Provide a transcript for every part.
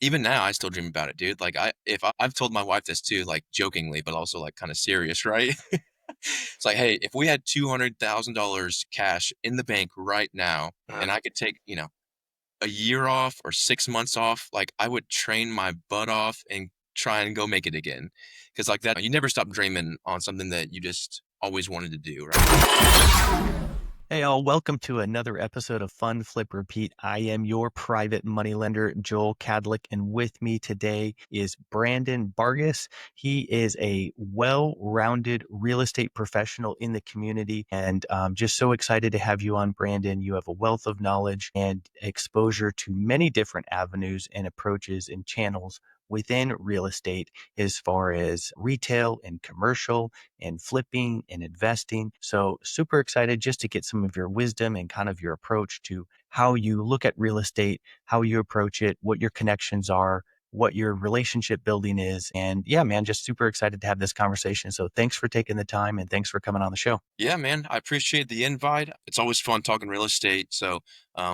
even now, I still dream about it, dude. Like I've told my wife this too, like jokingly, but also like kind of serious, right? It's like, hey, if we had $200,000 cash in the bank right now, Uh, and I could take, a year off or 6 months off, like I would train my butt off and try and go make it again. Because like that, you never stop dreaming on something that you just always wanted to do, right? Hey, all, welcome to another episode of Fun Flip Repeat. I am your private money lender, Joel Cadlick, and with me today is Brandon Bargas. He is a well rounded real estate professional in the community, and just so excited to have you on, Brandon. You have a wealth of knowledge and exposure to many different avenues and approaches and channels within real estate as far as retail and commercial and flipping and investing. So super excited just to get some of your wisdom and kind of your approach to how you look at real estate, how you approach it, what your connections are, what your relationship building is. And yeah, man, just super excited to have this conversation. So thanks for taking the time and thanks for coming on the show. Yeah, man, I appreciate the invite. It's always fun talking real estate. So,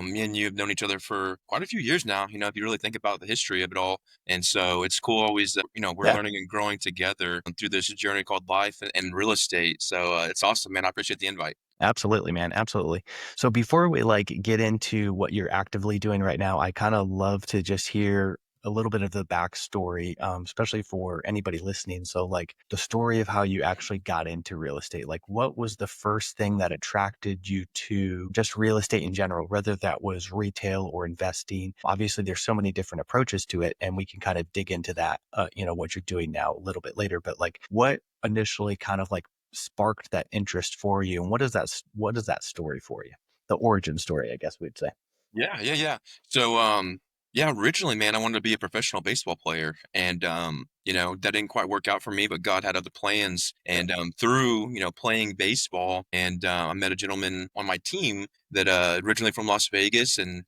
me and you have known each other for quite a few years now, if you really think about the history of it all. And so it's cool always that, we're Yeah. learning and growing together through this journey called life and real estate. So, it's awesome, man. I appreciate the invite. Absolutely, man. Absolutely. So before we get into what you're actively doing right now, I kind of love to just hear a little bit of the backstory, especially for anybody listening. So the story of how you actually got into real estate. Like what was the first thing that attracted you to just real estate in general, whether that was retail or investing? Obviously, there's so many different approaches to it, and we can kind of dig into that, what you're doing now a little bit later. But like what initially kind of sparked that interest for you? And what is that story for you? The origin story, I guess we'd say. Yeah, yeah, yeah. So, yeah, originally, man, I wanted to be a professional baseball player, and that didn't quite work out for me. But God had other plans, Yeah. and through playing baseball, and I met a gentleman on my team that originally from Las Vegas, and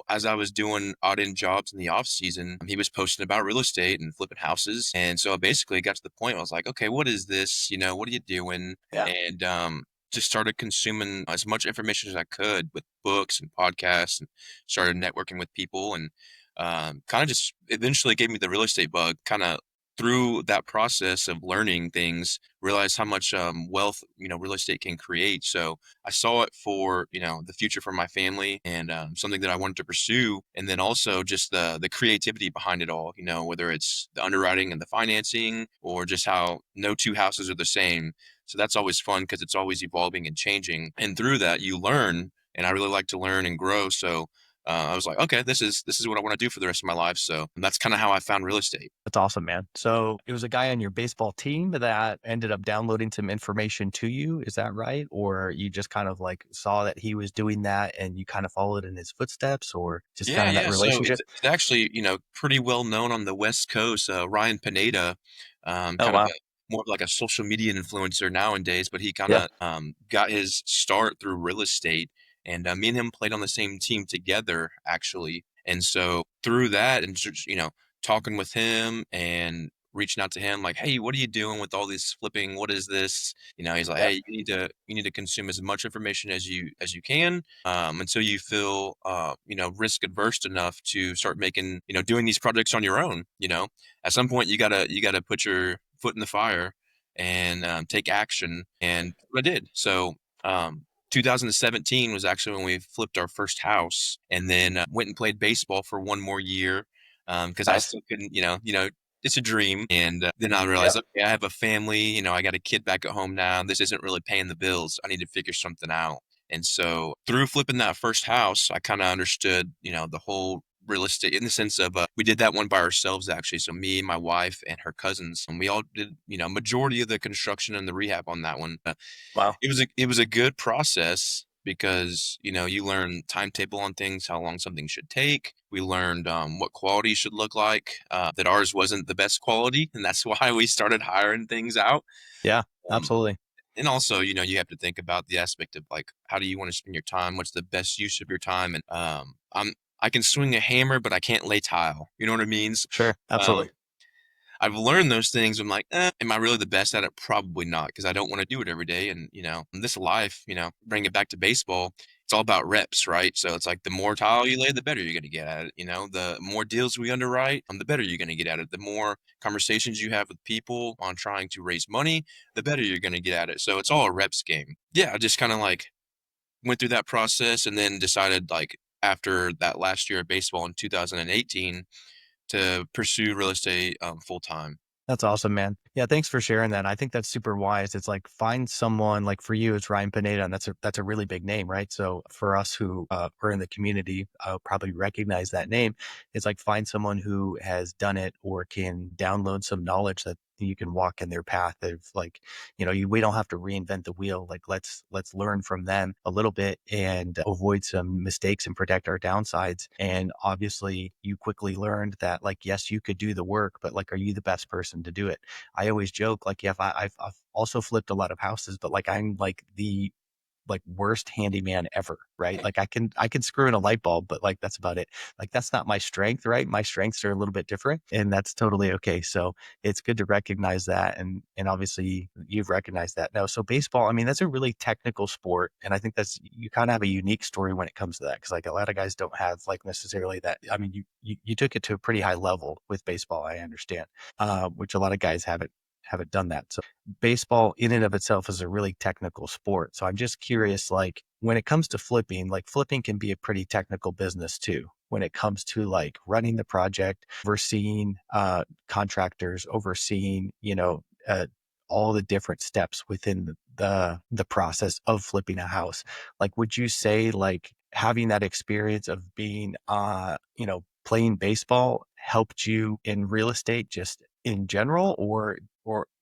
as I was doing odd end jobs in the off season, he was posting about real estate and flipping houses, and so I basically got to the point where I was like, okay, what is this? What are you doing? Yeah. And just started consuming as much information as I could with books and podcasts and started networking with people and kind of just eventually gave me the real estate bug kind of through that process of learning things realized how much wealth real estate can create. So I saw it for the future for my family and something that I wanted to pursue, and then also just the creativity behind it all, whether it's the underwriting and the financing or just how no two houses are the same. So that's always fun because it's always evolving and changing. And through that, you learn. And I really like to learn and grow. So I was like, okay, this is what I want to do for the rest of my life. So that's kind of how I found real estate. That's awesome, man. So it was a guy on your baseball team that ended up downloading some information to you. Is that right? Or you just kind of saw that he was doing that and you kind of followed in his footsteps or just kind Yeah, of that yeah. So relationship? it's actually pretty well known on the West Coast. Ryan Pineda, Oh, kind of wow. a more of like a social media influencer nowadays, but he kind Yeah. of got his start through real estate, and me and him played on the same team together actually. And so through that, and just, talking with him and reaching out to him like, hey, what are you doing with all this flipping? What is this? He's like, Yeah. hey, you need to consume as much information as you can until you feel risk adverse enough to start making doing these projects on your own. At some point you gotta put your foot in the fire and take action, and I did. So 2017 was actually when we flipped our first house, and then went and played baseball for one more year because I Nice. still couldn't, it's a dream. And then I Yeah. realized, okay, I have a family, I got a kid back at home now. This isn't really paying the bills. I need to figure something out. And so through flipping that first house, I kind of understood, the whole real estate in the sense of we did that one by ourselves actually. So me, my wife, and her cousins, and we all did, majority of the construction and the rehab on that one. Wow. It was a good process because you learn timetable on things, how long something should take. We learned what quality should look like. That ours wasn't the best quality, and that's why we started hiring things out. Yeah. Um, Absolutely. and also, you have to think about the aspect of like how do you want to spend your time? What's the best use of your time? And I can swing a hammer, but I can't lay tile. You know what I mean? Sure. Um, Absolutely. I've learned those things. I'm like, am I really the best at it? Probably not, because I don't want to do it every day. And in this life, bring it back to baseball. It's all about reps, right? So it's like the more tile you lay, the better you're going to get at it. The more deals we underwrite, the better you're going to get at it. The more conversations you have with people on trying to raise money, the better you're going to get at it. So it's all a reps game. Yeah, I just kind of like went through that process and then decided like after that last year of baseball in 2018 to pursue real estate full time. That's awesome, man. Yeah, thanks for sharing that. I think that's super wise. It's like find someone like for you, it's Ryan Pineda, and that's a really big name, right? So for us who are in the community, probably recognize that name. It's like find someone who has done it or can download some knowledge that you can walk in their path of like, we don't have to reinvent the wheel. Like let's learn from them a little bit and avoid some mistakes and protect our downsides. And obviously you quickly learned that like, yes, you could do the work, but like, are you the best person to do it? I always joke like, yeah, if I've also flipped a lot of houses, but like I'm like the like worst handyman ever, right? Like I can screw in a light bulb, but like that's about it. Like that's not my strength, right? My strengths are a little bit different and that's totally okay. So it's good to recognize that and obviously you've recognized that. Now, so baseball, I mean, that's a really technical sport and I think that's you kind of have a unique story when it comes to that because like a lot of guys don't have like necessarily that. I mean, you took it to a pretty high level with baseball, I understand. Which a lot of guys haven't done that. So baseball in and of itself is a really technical sport. So I'm just curious, like when it comes to flipping, like flipping can be a pretty technical business too. When it comes to like running the project, overseeing contractors, overseeing, all the different steps within the process of flipping a house. Like, would you say like having that experience of being, playing baseball helped you in real estate just in general, or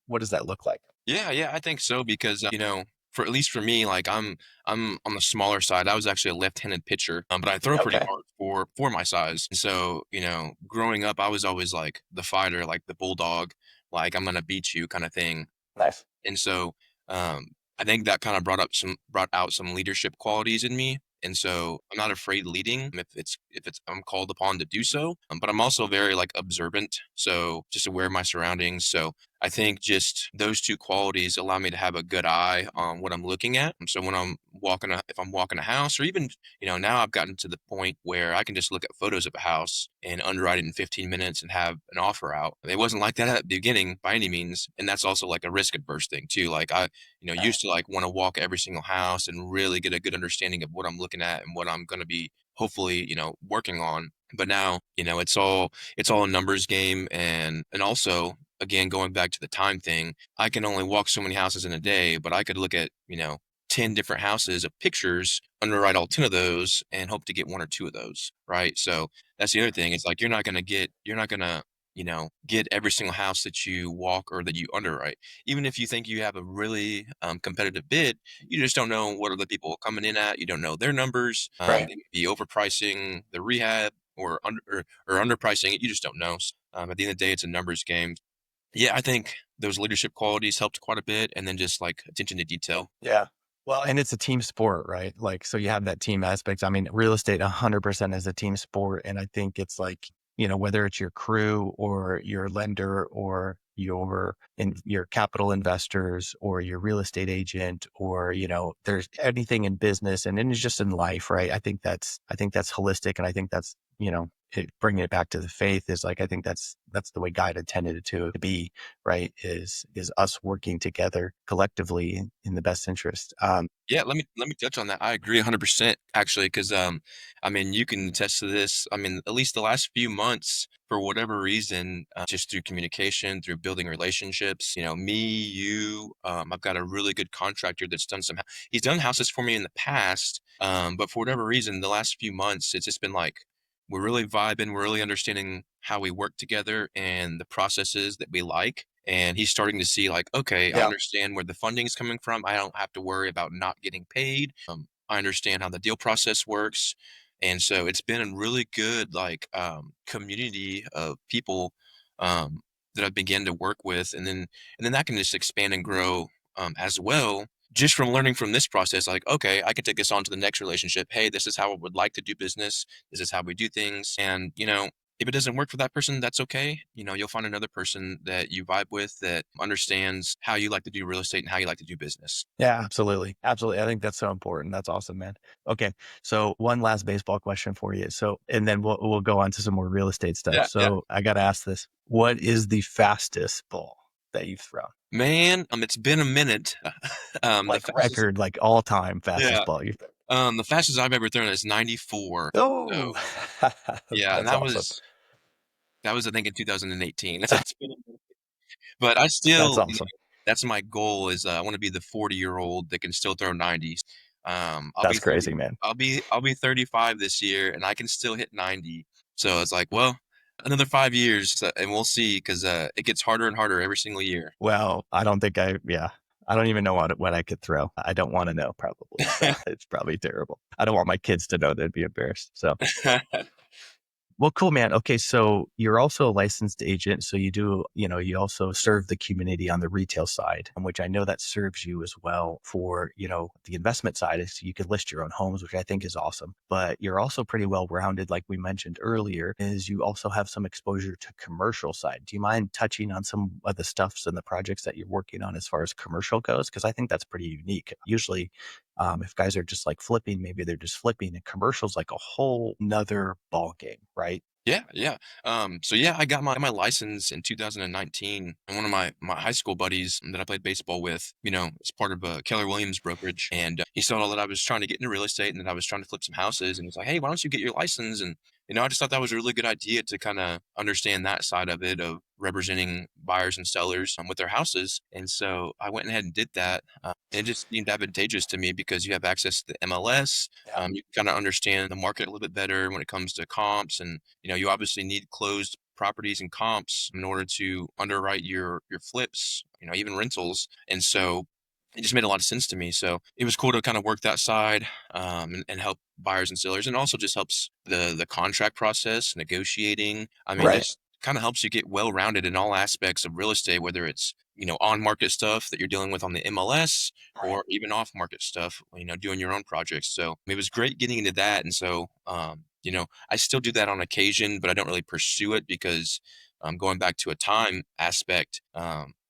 what does that look like? Yeah, yeah, I think so because for at least for me, like I'm on the smaller side. I was actually a left-handed pitcher, but I throw pretty Okay. hard for my size. And so, growing up, I was always like the fighter, like the bulldog, like I'm gonna beat you kind of thing. Nice. And so, um, I think that kinda brought out some leadership qualities in me, and so I'm not afraid leading if it's I'm called upon to do so, but I'm also very, like, observant, so just aware of my surroundings, so I think just those 2 qualities allow me to have a good eye on what I'm looking at, and so when if I'm walking a house or even, now I've gotten to the point where I can just look at photos of a house and underwrite it in 15 minutes and have an offer out. It wasn't like that at the beginning by any means, and that's also like a risk adverse thing too. Like I, Right. used to like want to walk every single house and really get a good understanding of what I'm looking at and what I'm going to be hopefully, working on. But now, it's all a numbers game and also again going back to the time thing, I can only walk so many houses in a day, but I could look at, 10 different houses of pictures, underwrite all 10 of those and hope to get 1 or 2 of those, right? So that's the other thing. It's like you're not gonna, get every single house that you walk or that you underwrite. Even if you think you have a really competitive bid, you just don't know what are the people coming in at. You don't know their numbers. Right. They may be overpricing the rehab or underpricing it. You just don't know. At the end of the day, it's a numbers game. Yeah, I think those leadership qualities helped quite a bit, and then just like attention to detail. Yeah. Well, and it's a team sport, right? Like, so you have that team aspect. I mean, real estate 100% is a team sport. And I think it's like, whether it's your crew or your lender or your capital investors or your real estate agent or, there's anything in business and then it's just in life, right? I think that's holistic. And I think that's, bringing it back to the faith is like, I think that's the way God intended it to be, right? Is us working together collectively in the best interest. Yeah, let me touch on that. I agree 100% actually, because I mean, you can attest to this. I mean, at least the last few months, for whatever reason, just through communication, through building relationships, me, you, I've got a really good contractor that's he's done houses for me in the past, but for whatever reason, the last few months, it's just been like we're really vibing, we're really understanding how we work together and the processes that we like. And he's starting to see like, okay, I Yeah. understand where the funding is coming from. I don't have to worry about not getting paid. I understand how the deal process works. And so it's been a really good like community of people um, that I've begun to work with, and then that can just expand and grow as well. Just from learning from this process, like, okay, I can take this on to the next relationship. Hey, this is how I would like to do business. This is how we do things. And, if it doesn't work for that person, that's okay. You'll find another person that you vibe with that understands how you like to do real estate and how you like to do business. Yeah, absolutely. Absolutely. I think that's so important. That's awesome, man. Okay. So one last baseball question for you. So, and then we'll go on to some more real estate stuff. Yeah, yeah. So I got to ask this. What is the fastest ball that you've thrown? Man, it's been a minute. The Like fastest, record, like all time yeah. fastest ball you've thrown? The fastest I've ever thrown is 94. Oh, So yeah, and that's awesome. that was I think in 2018. It's been a minute. But I That's still, awesome. that's my goal is I want to be the 40-year-old that can still throw 90s. I'll be That's 30. crazy, man. I'll be 35 this year, and I can still hit 90. So it's like, well, another 5 years, and we'll see because it gets harder and harder every single year. Well, I don't think yeah. I don't even know what I could throw. I don't want to know probably. So it's probably terrible. I don't want my kids to know. They'd be embarrassed. So well, cool, man. Okay, so you're also a licensed agent. So you do, you also serve the community on the retail side, which I know that serves you as well for, the investment side is you could list your own homes, which I think is awesome. But you're also pretty well rounded, like we mentioned earlier, is you also have some exposure to commercial side. Do you mind touching on some of the stuffs and the projects that you're working on as far as commercial goes? Because I think that's pretty unique. Usually if guys are just like flipping, maybe they're just flipping, and commercials like a whole nother ball game, right? Yeah, yeah. So yeah, I got my license in 2019, and one of my high school buddies that I played baseball with, is part of Keller Williams brokerage, and he saw that I was trying to get into real estate and that I was trying to flip some houses, and he's like, "Hey, why don't you get your license?" And I just thought that was a really good idea to kind of understand that side of it of representing buyers and sellers with their houses, and so I went ahead and did that. It just seemed advantageous to me because you have access to the MLS. Yeah. You kind of understand the market a little bit better when it comes to comps, and you obviously need closed properties and comps in order to underwrite your flips, even rentals. And so it just made a lot of sense to me. So it was cool to kind of work that side, and help buyers and sellers, and also just helps the contract process, negotiating. I mean, Right. just kind of helps you get well rounded in all aspects of real estate, whether it's on market stuff that you're dealing with on the MLS Right. or even off market stuff, doing your own projects. So it was great getting into that. And so, I still do that on occasion, but I don't really pursue it because going back to a time aspect,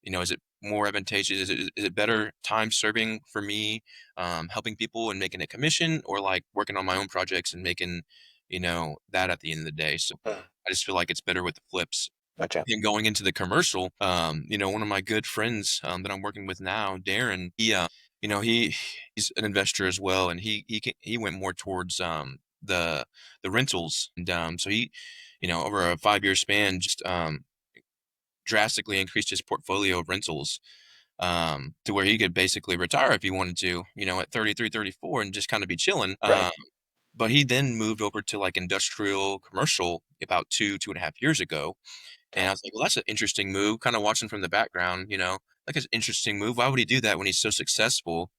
is it more advantageous? Is it better time serving for me, helping people and making a commission, or like working on my own projects and making, that at the end of the day? So Mm. I just feel like it's better with the flips. Gotcha. And going into the commercial, one of my good friends that I'm working with now, Darren, he's an investor as well, and he went more towards the rentals, and so he, over a 5 year span, just drastically increased his portfolio of rentals, to where he could basically retire if he wanted to, at 33, 34, and just kind of be chilling. Right. But he then moved over to like industrial commercial about 2.5 years ago, and Okay. I was like, "Well, that's an interesting move." Kind of watching from the background, like it's an interesting move. Why would he do that when he's so successful?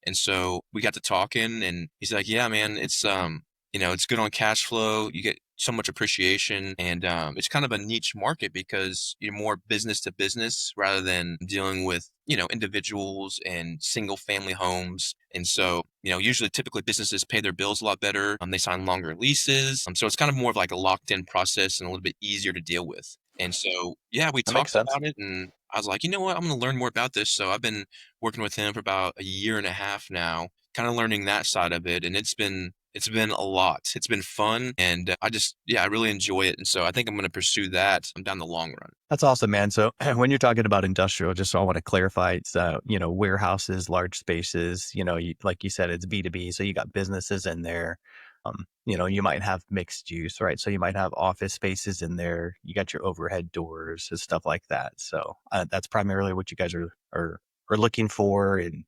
And so we got to talking, and he's like, "Yeah, man, it's good on cash flow. You get so much appreciation, and it's kind of a niche market because you're more business to business rather than dealing with individuals and single family homes. And so usually, typically, businesses pay their bills a lot better. They sign longer leases, so it's kind of more of like a locked in process and a little bit easier to deal with. And so, yeah, we That makes talked sense. about it, and I was like, you know what, I'm going to learn more about this. So I've been working with him for about a year and a half now, kind of learning that side of it, and it's been a lot. It's been fun, and I really enjoy it, and so I think I'm going to pursue that down the long run. That's awesome, man. So when you're talking about industrial, just so I want to clarify, it's warehouses, large spaces. Like you said, it's B2B, so you got businesses in there. You might have mixed use, right? So you might have office spaces in there. You got your overhead doors and stuff like that. So that's primarily what you guys are looking for and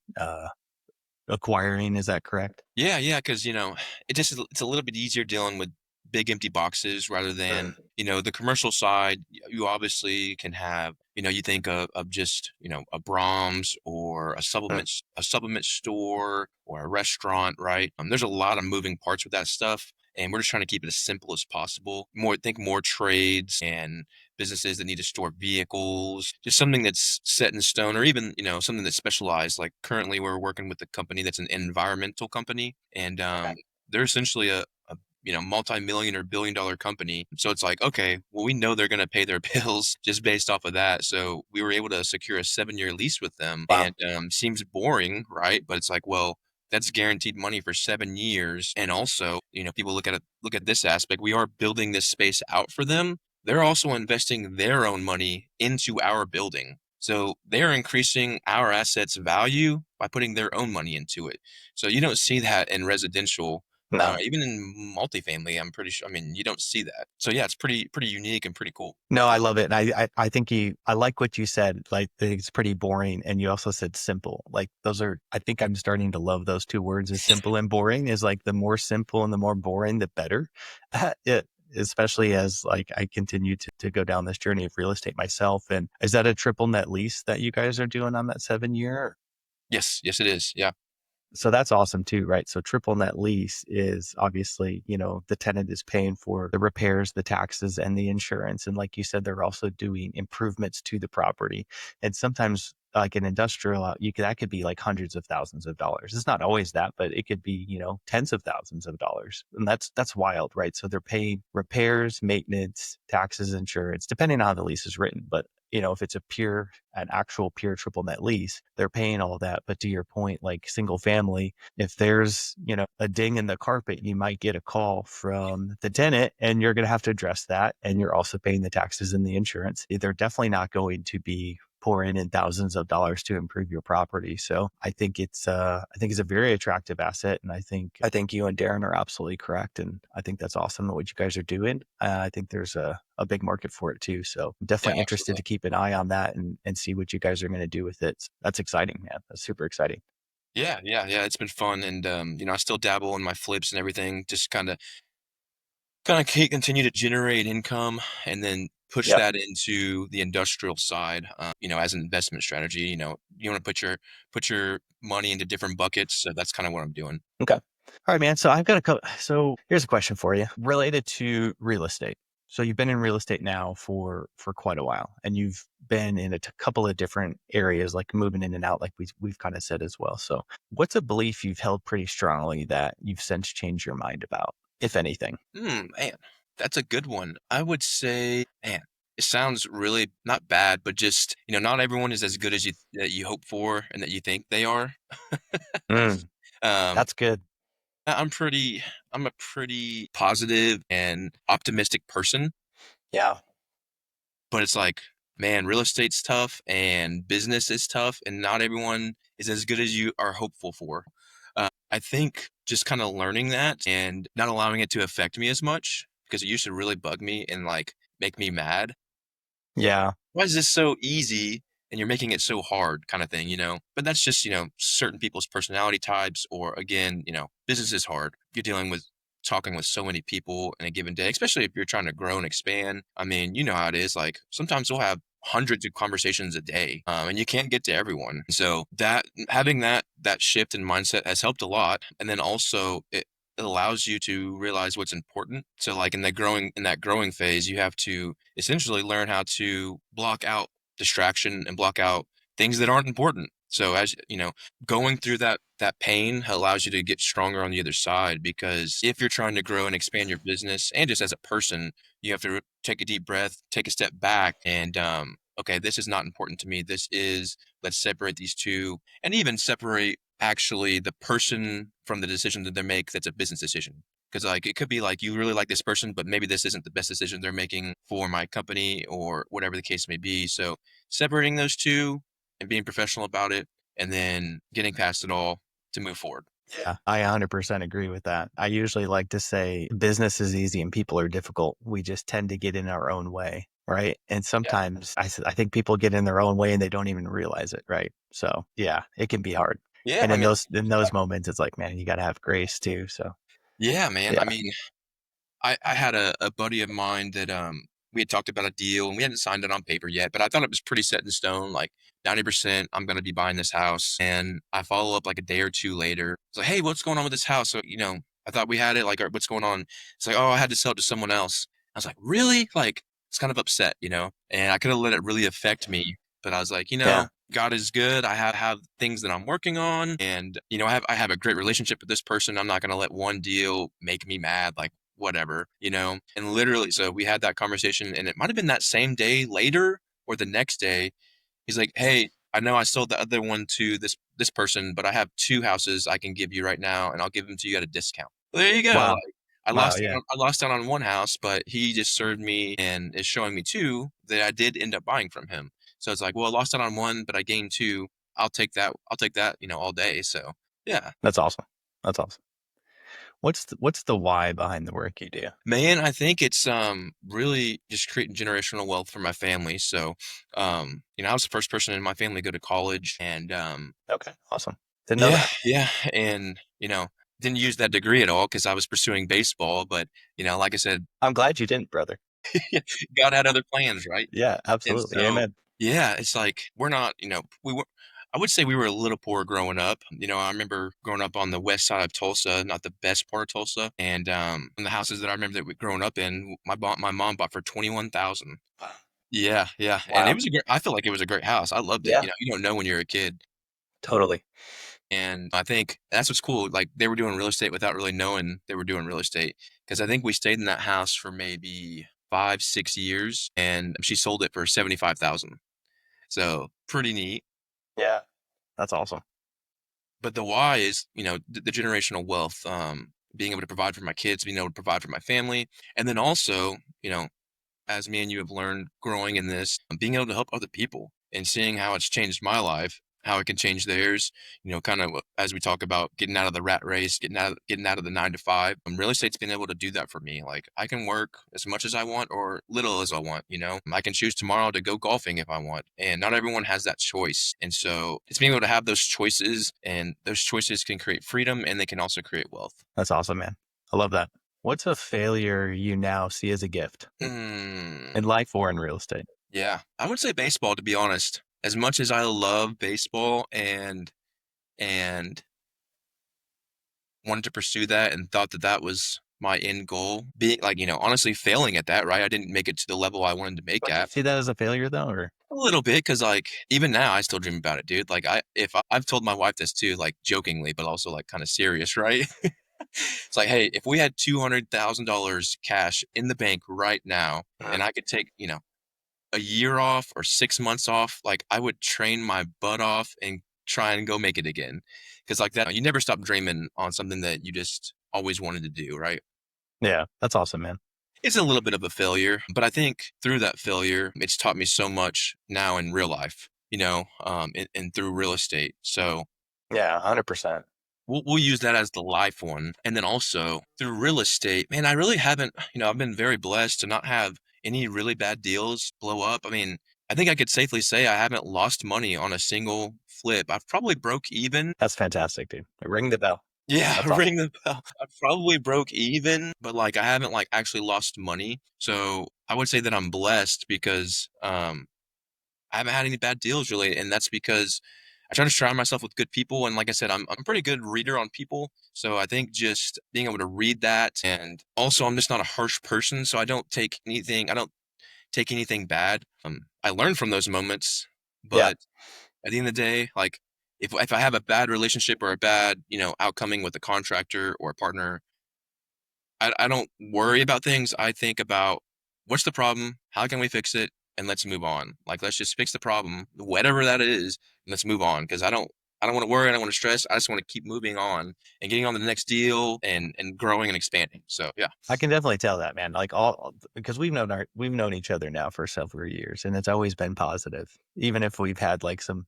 acquiring. Is that correct? Yeah, yeah, because it's a little bit easier dealing with big empty boxes rather than Mm. the commercial side. You obviously can have you think of just a Brahms or Mm. a supplement store or a restaurant, right? There's a lot of moving parts with that stuff, and we're just trying to keep it as simple as possible. More trades and businesses that need to store vehicles, just something that's set in stone, or even something that's specialized. Like currently, we're working with a company that's an environmental company, and Okay. they're essentially a multi-million or billion-dollar company. So it's like, okay, well, we know they're going to pay their bills just based off of that. So we were able to secure a 7-year lease with them, Wow. and seems boring, right? But it's like, well, that's guaranteed money for 7 years. And also, people look at this aspect. We are building this space out for them. They're also investing their own money into our building. So they're increasing our assets value by putting their own money into it. So you don't see that in residential, No. even in multifamily. I'm pretty sure. I mean, you don't see that. So yeah, it's pretty unique and pretty cool. No, I love it. And I think I like what you said. Like, it's pretty boring. And you also said simple. Like, I think I'm starting to love those two words, is simple and boring. Is like, the more simple and the more boring, the better. It, especially as like I continue to go down this journey of real estate myself. And is that a triple net lease that you guys are doing on that 7 year? Yes, yes, it is. Yeah, So that's awesome too, right? So triple net lease is obviously, the tenant is paying for the repairs, the taxes, and the insurance. And like you said, they're also doing improvements to the property. And sometimes like an industrial, that could be like hundreds of thousands of dollars. It's not always that, but it could be, tens of thousands of dollars. And that's wild, right? So they're paying repairs, maintenance, taxes, insurance, depending on how the lease is written. But if it's an actual pure triple net lease, they're paying all that. But to your point, like single family, if there's, a ding in the carpet, you might get a call from the tenant and you're going to have to address that. And you're also paying the taxes and the insurance. They're definitely not going to be pouring in thousands of dollars to improve your property. So I think it's a very attractive asset. And I think you and Darren are absolutely correct. And I think that's awesome what you guys are doing. I think there's a big market for it too. So I'm yeah, definitely interested absolutely. to keep an eye on that and see what you guys are going to do with it. That's exciting, man. That's super exciting. Yeah, yeah, yeah. It's been fun, and I still dabble in my flips and everything. Just kind of continue to generate income, and then push Yep. that into the industrial side. As an investment strategy. You want to put your money into different buckets. So that's kind of what I'm doing. Okay. All right, man. So I've got a couple. So here's a question for you related to real estate. So you've been in real estate now for quite a while, and you've been in couple of different areas, like moving in and out, like we've kind of said as well. So what's a belief you've held pretty strongly that you've since changed your mind about, if anything? Man, that's a good one. I would say, man, it sounds really not bad, but just, not everyone is as good as you hope for and that you think they are. Mm, Um, that's good. I'm pretty, I'm a pretty positive and optimistic person, Yeah. but it's like, man, real estate's tough and business is tough, and not everyone is as good as you are hopeful for. I think just kind of learning that and not allowing it to affect me as much, because it used to really bug me and like make me mad. Yeah. Why is this so easy and you're making it so hard, kind of thing? But that's just, certain people's personality types, or again, business is hard. You're dealing with talking with so many people in a given day, especially if you're trying to grow and expand. I mean, you know how it is. Like sometimes we'll have hundreds of conversations a day, and you can't get to everyone. So that having that shift in mindset has helped a lot. And then also it allows you to realize what's important. So like in that growing phase, you have to essentially learn how to block out distraction and block out things that aren't important. So as you know, going through that pain allows you to get stronger on the other side, because if you're trying to grow and expand your business and just as a person, you have to take a deep breath, take a step back, and okay, this is not important to me. This is, let's separate these two, and even separate actually the person from the decision that they make that's a business decision. Because like it could be like you really like this person, but maybe this isn't the best decision they're making for my company or whatever the case may be. So separating those two and being professional about it, and then getting past it all to move forward. Yeah, I 100% agree with that. I usually like to say business is easy and people are difficult. We just tend to get in our own way, right? And Yeah. sometimes I think people get in their own way and they don't even realize it, right? So yeah, it can be hard. Yeah. And I in mean, those moments, it's like, man, you got to have grace too. So yeah, man. I yeah, mean, I had a buddy of mine that we had talked about a deal and we hadn't signed it on paper yet, but I thought it was pretty set in stone, like 90% I'm gonna be buying this house. And I follow up like a day or two later. It's like, hey, what's going on with this house? So, I thought we had it, like, what's going on? It's like, oh, I had to sell it to someone else. I was like, really? Like, it's kind of upset. And I could have let it really affect me. But I was like, yeah, God is good. I have things that I'm working on, and I have a great relationship with this person. I'm not gonna let one deal make me mad. Like, whatever, and literally, so we had that conversation, and it might have been that same day later or the next day. He's like, "Hey, I know I sold the other one to this person, but I have 2 houses I can give you right now, and I'll give them to you at a discount." Well, there you go, Wow. like, Wow. Yeah. I lost out on 1 house, but he just served me and is showing me 2 that I did end up buying from him. So it's like, "Well, I lost out on 1, but I gained 2. I'll take that, all day." So, yeah. That's awesome. That's awesome. What's the why behind the work you do? Man, I think it's, really just creating generational wealth for my family. So, I was the first person in my family to go to college, and, Okay. Awesome. Didn't know yeah, that. yeah, and, didn't use that degree at all because I was pursuing baseball, but, like I said, I'm glad you didn't, brother. God had other plans, right? Yeah, And absolutely. so, Amen. yeah, it's like we're not, we were. I would say we were a little poor growing up. I remember growing up on the west side of Tulsa, not the best part of Tulsa, and in the houses that I remember that we growing up in, my mom bought for 21,000. Yeah, yeah, and it Wow. was a great. I feel like it was a great house. I loved it. Yeah, You don't know when you're a kid. totally. And I think that's what's cool. Like they were doing real estate without really knowing they were doing real estate. Because I think we stayed in that house for maybe 5, 6 years, and she sold it for 75,000. So pretty neat. Yeah, that's awesome. But the why is, the generational wealth, being able to provide for my kids, being able to provide for my family, and then also, as me and you have learned growing in this, being able to help other people and seeing how it's changed my life, how it can change theirs, kind of as we talk about getting out of the rat race, getting out of the 9 to 5. Real estate's been able to do that for me. Like I can work as much as I want or little as I want, I can choose tomorrow to go golfing if I want. And not everyone has that choice. And so it's being able to have those choices, and those choices can create freedom and they can also create wealth. That's awesome, man. I love that. What's a failure you now see as a gift Hmm. in life or in real estate? Yeah, I would say baseball, to be honest. As much as I love baseball and wanted to pursue that and thought that that was my end goal, being like, honestly failing at that, right? I didn't make it to the level I wanted to make Would you at. see that as a failure though, or A little bit, because like even now I still dream about it, dude. Like I've told my wife this too, like jokingly, but also like kind of serious, right? It's like, hey, if we had $200,000 cash in the bank right now, and I could take, a year off or 6 months off, like, I would train my butt off and try and go make it again. Because like that, you never stop dreaming on something that you just always wanted to do, right? yeah, that's awesome, man. It's a little bit of a failure, but I think through that failure, it's taught me so much now in real life, and through real estate. So Yeah, 100%. we'll use that as the life one. And then also through real estate, man, I really haven't, I've been very blessed to not have any really bad deals blow up. I mean, I think I could safely say I haven't lost money on a single flip. I've probably broke even. That's fantastic, dude. Ring the bell. Yeah, That's awesome. ring the bell. I probably broke even, but like I haven't like actually lost money. So I would say that I'm blessed because I haven't had any bad deals really, and that's because I try to surround myself with good people. And like I said, I'm a pretty good reader on people. So I think just being able to read that, and also I'm just not a harsh person, so I don't take anything bad. I learn from those moments, Yeah, but at the end of the day, like if I have a bad relationship or a bad, outcoming with a contractor or a partner, I don't worry about things. I think about what's the problem? How can we fix it? And let's move on. Like let's just fix the problem, whatever that is, and let's move on. Because I don't want to worry, I don't want to stress. I just want to keep moving on and getting on to the next deal and growing and expanding. So yeah. I can definitely tell that, man. Like all because we've known each other now for several years, and it's always been positive. Even if we've had like some,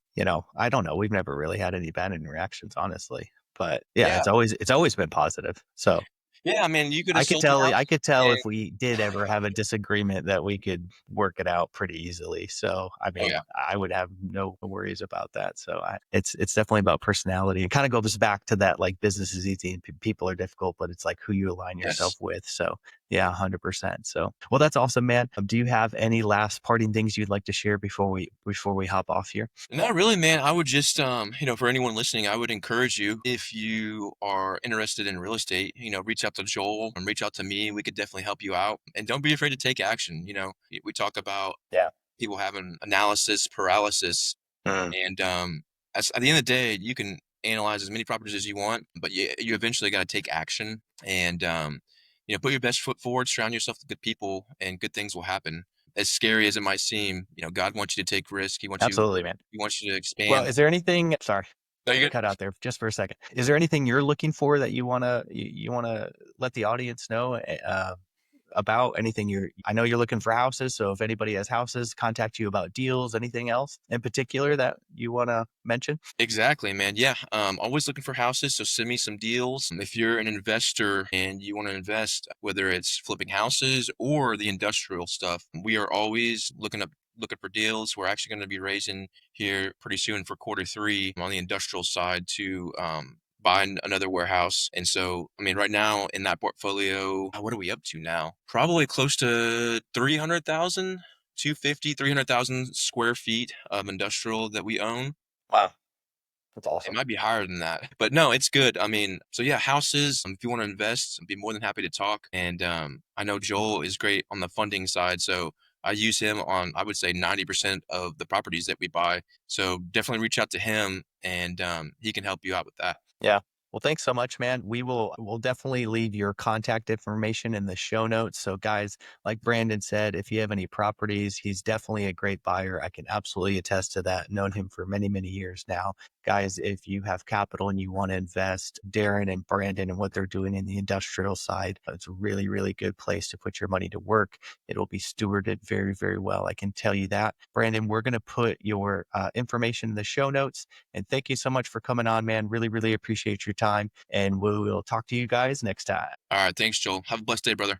I don't know, we've never really had any bad interactions, honestly. But yeah, Yeah. it's always been positive. So Yeah, I mean, you could I have could sold your tell I house could tell and if we did ever have a disagreement that we could work it out pretty easily. So, I oh mean, yeah. I would have no worries about that. So, it's definitely about personality. It kind of goes back to that like business is easy and people are difficult, but it's like who you align yourself Yes. with. So, yeah, 100%. So, well, that's awesome, man. Do you have any last parting things you'd like to share before we hop off here? Not really, man. I would just, for anyone listening, I would encourage you if you are interested in real estate, reach out to Joel and reach out to me. We could definitely help you out. And don't be afraid to take action. We talk about Yeah. people having analysis paralysis, Mm, and at the end of the day, you can analyze as many properties as you want, but you eventually got to take action. And put your best foot forward, surround yourself with good people, and good things will happen. As scary as it might seem, God wants you to take risk. Absolutely, man. He wants you to Well, expand. is there anything sorry, No, you're good. cut out there just for a second. Is there anything you're looking for that you wanna let the audience know, about anything I know you're looking for houses, so if anybody has houses, contact you about deals, anything else in particular that you wanna mention? Exactly, man. Yeah. Always looking for houses. So send me some deals. If you're an investor and you want to invest, whether it's flipping houses or the industrial stuff, we are always looking for deals. We're actually going to be raising here pretty soon for quarter 3 on the industrial side to buy another warehouse. And so, I mean, right now in that portfolio, what are we up to now? Probably close to 300,000, 250, 300,000 square feet of industrial that we own. Wow, that's It awesome. might be higher than that, but no, it's good. I mean, so yeah, houses, if you want to invest, I'd be more than happy to talk. And I know Joel is great on the funding side. So I use him on, I would say 90% of the properties that we buy. So definitely reach out to him and he can help you out with that. Yeah. Well, thanks so much, man. We'll definitely leave your contact information in the show notes. So guys, like Brandon said, if you have any properties, he's definitely a great buyer. I can absolutely attest to that. Known him for many, many years now. Guys, if you have capital and you want to invest, Darren and Brandon and what they're doing in the industrial side, it's a really, really good place to put your money to work. It'll be stewarded very, very well. I can tell you that. Brandon, we're going to put your information in the show notes. And thank you so much for coming on, man. Really, really appreciate your time. And we will talk to you guys next time. All right. Thanks, Joel. Have a blessed day, brother.